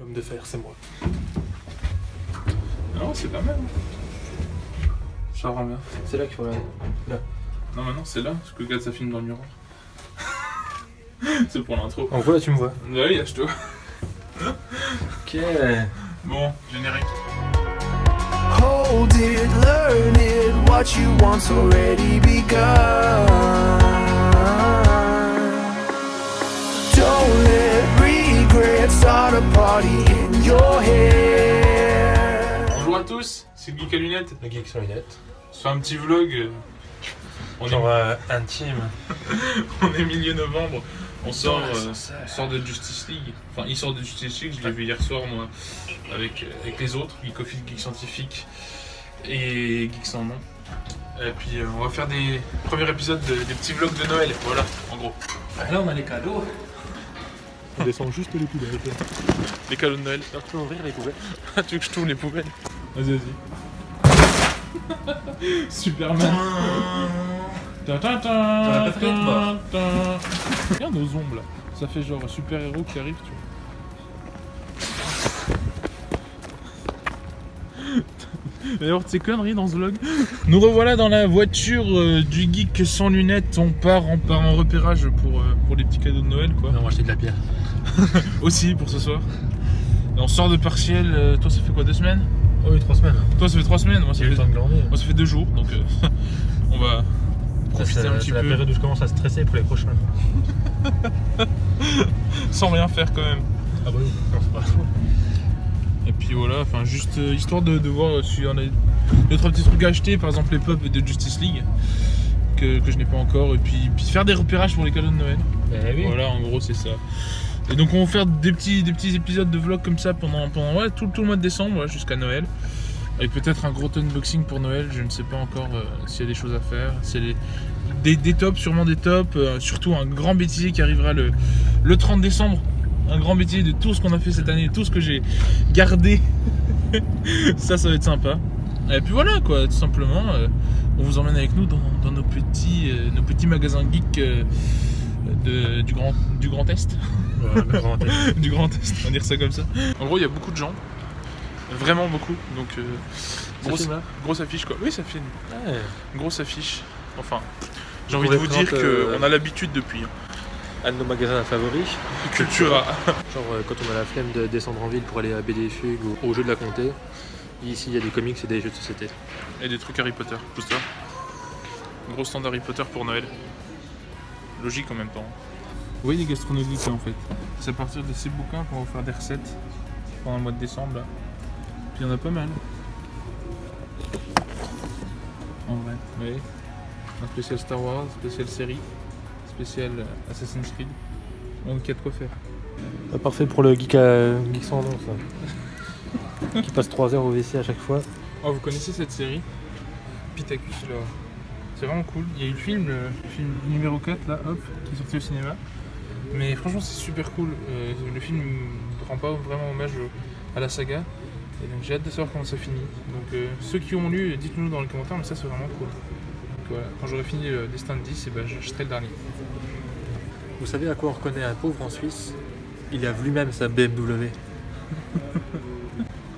L'homme de fer, c'est moi. Non, c'est pas mal. Ça rend bien. C'est là qu'il faut regarder. Là. Non, maintenant c'est là, parce que regarde, ça filme dans le miroir. C'est pour l'intro. En gros, là, tu me vois. Oui, lâche-toi. Ok. Bon, générique. Hold it, learn it, what you want's already begun. Don't let regret start a party in your head. Bonjour à tous, c'est le Geek à lunettes. Le geek sans lunettes. On se fait un petit vlog. On Genre intime. On est milieu novembre. On sort de Justice League. Enfin, il sort de Justice League, je l'ai vu hier soir, moi, avec les autres, Geekophile, Geek Scientifique et Geek Sans Nom. Et puis, on va faire des premiers épisodes des petits vlogs de Noël, voilà, en gros. Là, on a les cadeaux. On descend juste les poubelles. Les cadeaux de Noël. Alors, tu peux ouvrir les poubelles. Tu veux que je tourne les poubelles? Vas-y, vas-y. Superman. Regarde nos ombres là, ça fait genre super héros qui arrive, tu vois. D'ailleurs, ces conneries dans ce vlog. Nous revoilà dans la voiture du geek sans lunettes. On part en repérage pour les petits cadeaux de Noël, quoi. Non, moi acheter de la bière. Aussi pour ce soir. Et on sort de partiel. Toi, ça fait quoi, 2 semaines? Oh oui, 3 semaines. Toi, ça fait 3 semaines. Moi, ça J'ai eu le temps de glander. Moi, ça fait 2 jours. Donc, on va profiter un petit peu. C'est la période où je commence à stresser pour les prochains. Sans rien faire quand même. Ah bah oui, non, c'est pas. Et puis voilà, enfin juste histoire de voir si on a 2-3 petits trucs à acheter, par exemple les pubs de Justice League que je n'ai pas encore, et puis faire des repérages pour les cadeaux de Noël. Oui. Voilà, en gros c'est ça. Et donc on va faire des petits épisodes de vlog comme ça pendant ouais, tout le mois de décembre, ouais, jusqu'à Noël. Et peut-être un gros unboxing pour Noël, je ne sais pas encore s'il y a des choses à faire. S'il y a des tops, sûrement des tops, surtout un grand bêtisier qui arrivera le 30 décembre. Un grand bêtisier de tout ce qu'on a fait cette année, tout ce que j'ai gardé. Ça va être sympa. Et puis voilà quoi, tout simplement, on vous emmène avec nous dans nos petits magasins geeks du Grand Est. Ouais, le Grand Est. Du Grand Est, on va dire ça comme ça. En gros, il y a beaucoup de gens. Vraiment beaucoup. Donc, grosse affiche quoi. Oui, ça filme. Ouais. Grosse affiche. Enfin, j'ai envie de vous dire qu'on a l'habitude depuis. Un de nos magasins favoris. Cultura. Genre quand on a la flemme de descendre en ville pour aller à BD Fugue ou au jeu de la comté. Ici il y a des comics et des jeux de société. Et des trucs Harry Potter, tout ça. Gros stand Harry Potter pour Noël. Logique en même temps. Oui, les gastronomiques en fait. C'est à partir de ces bouquins qu'on va faire des recettes pendant le mois de décembre. Là. Puis il y en a pas mal. En vrai. Oui. Un spécial Star Wars, spécial série. Spécial Assassin's Creed. Donc il y a de quoi faire. Parfait pour le geek sans nom ça. Qui passe 3 heures au WC à chaque fois. Oh, vous connaissez cette série Pitacus là. C'est vraiment cool. Il y a eu le film numéro 4 là, hop, qui est sorti au cinéma. Mais franchement c'est super cool. Le film ne rend pas vraiment hommage à la saga. Et donc j'ai hâte de savoir comment ça finit. Donc ceux qui ont lu, dites-nous dans les commentaires, mais ça c'est vraiment cool. Donc voilà, quand j'aurai fini le Destin de 10, et ben, j'achèterai le dernier. Vous savez à quoi on reconnaît un pauvre en Suisse? Il a lui-même sa BMW.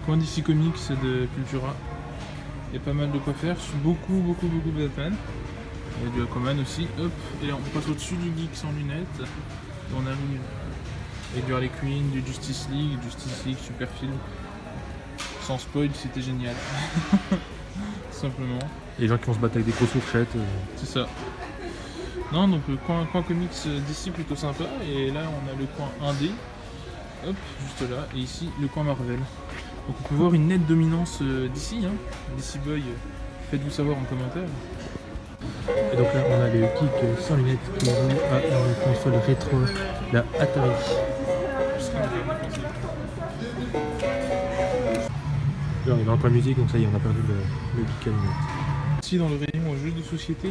Coin d'ici Comics de Cultura. Il y a pas mal de quoi faire. Beaucoup de Batman. Il y a du Aquaman aussi. Hop, et là on passe au-dessus du geek sans lunettes. Et on arrive avec du Harley Quinn, du Justice League super film. Sans spoil, c'était génial. Tout simplement. Les gens qui vont se battre avec des grosses fourchettes. C'est ça. Non, donc coin comics d'ici plutôt sympa. Et là on a le coin 1D. Hop, juste là. Et ici le coin Marvel. Donc on peut voir une nette dominance d'ici. Hein. DC Boy, faites-vous savoir en commentaire. Et donc là on a les geeks sans lunettes qui jouent à une console rétro, la Atari. Là on est dans le coin musique donc ça y est on a perdu le geek à lunettes. Ici dans le rayon jeux de société,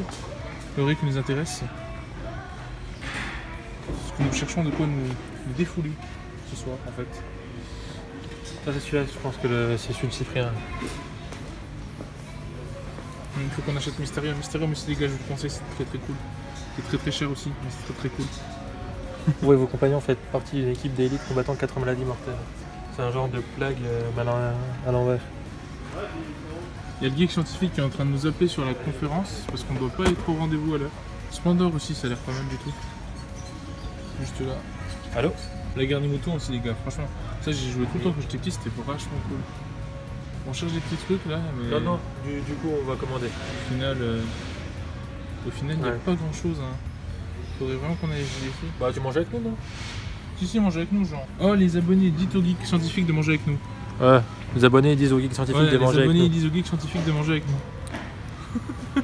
le rayon qui nous intéresse. Parce que nous cherchons de quoi nous défouler ce soir en fait. Ça c'est celui-là, je pense que c'est celui de Cyprien. Il faut qu'on achète Mysterium. Mysterium aussi les gars, je vous conseille, c'est très cool. C'est très cher aussi, mais c'est très cool. Vous et vos compagnons faites partie d'une équipe d'élite combattant 4 maladies mortelles. C'est un genre de plague à l'envers. Il y a le geek scientifique qui est en train de nous appeler sur la conférence parce qu'on ne doit pas être au rendez-vous à l'heure. Splendor aussi, ça a l'air pas mal du tout. Juste là. Allô? La guerre des moutons aussi, les gars. Franchement, ça j'ai joué tout le temps quand j'étais petit, c'était vachement cool. On cherche des petits trucs là, mais. Non, du coup, on va commander. Au final, il n'y a pas grand chose. Hein. Faudrait vraiment qu'on aille des trucs. Bah, tu manges avec nous, non? Si, mange avec nous, genre. Oh, les abonnés, dites aux geeks scientifiques de manger avec nous. Ouais, les abonnés disent aux geeks scientifiques de manger avec nous. Les abonnés disent aux geeks scientifiques de manger avec nous.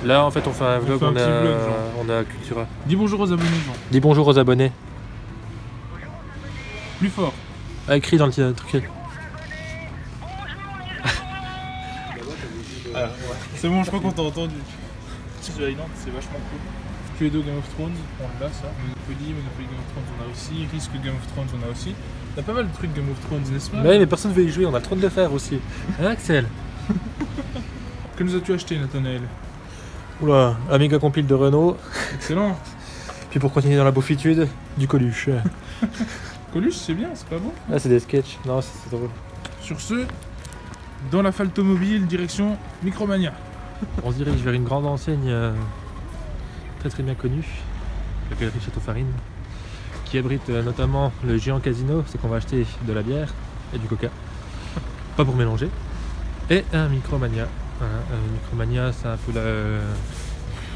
Là, en fait, on fait un vlog, fait un petit vlog, genre. on a Cultura. Dis bonjour aux abonnés, genre. Dis bonjour aux abonnés. Plus fort. Ah, écrit dans le truc. Ah, ouais. C'est bon, je crois qu'on t'a entendu. Island, c'est vachement cool. Cluedo Game of Thrones, on l'a ça. Monopoly Game of Thrones, on a aussi. Risque Game of Thrones, on a aussi. On a pas mal de trucs Game of Thrones, n'est-ce pas? Mais personne ne veut y jouer, on a le droit de le faire aussi. Hein, Axel? Que nous as-tu acheté, Nathanaël? Oula, un méga compile de Renault. Excellent. Puis pour continuer dans la beaufitude, du Coluche. Coluche, c'est bien, c'est pas bon? Ah, c'est des sketchs. Non, c'est drôle. Sur ce, dans la Faltomobile, direction Micromania. On se dirige vers une grande enseigne très bien connue, la galerie Château Farine, qui abrite notamment le géant casino, c'est qu'on va acheter de la bière et du coca, pas pour mélanger, et un Micromania. Micromania, c'est un peu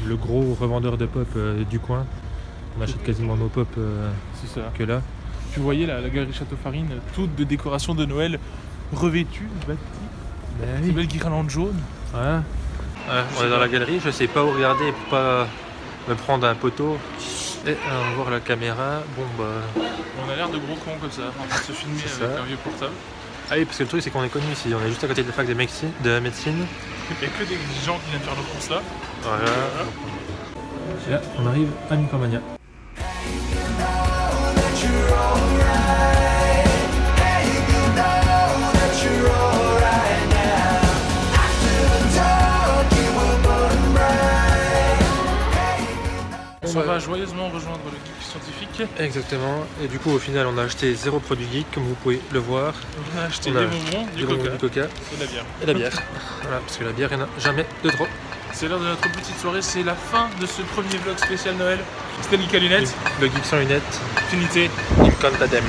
le gros revendeur de pop du coin. On achète quasiment nos pop C'est ça. que là. Tu voyais la galerie Château Farine, toute de décoration de Noël, revêtue, bâtie, ces belles guirlandes jaunes. Voilà. On est dans la galerie, je sais pas où regarder pour pas me prendre un poteau. Et on va voir la caméra. Bon bah. On a l'air de gros cons comme ça, en train de se filmer C'est avec ça. un vieux portable. Ah oui, parce que le truc c'est qu'on est connu ici, on est juste à côté de la fac de médecine. Il n'y a que des gens qui viennent faire nos courses là. Voilà. Et là, on arrive à Micromania. On va joyeusement rejoindre le geek scientifique. Exactement. Et du coup, au final, on a acheté 0 produit geek, comme vous pouvez le voir. On a acheté On a des bonbons, du Du coca et de la bière. et la bière. Voilà, parce que la bière, il n'y en a jamais de trop. C'est l'heure de notre petite soirée, c'est la fin de ce premier vlog spécial Noël. C'était Lucas Lunettes. Le geek sans lunettes, Finité. il compte à dem.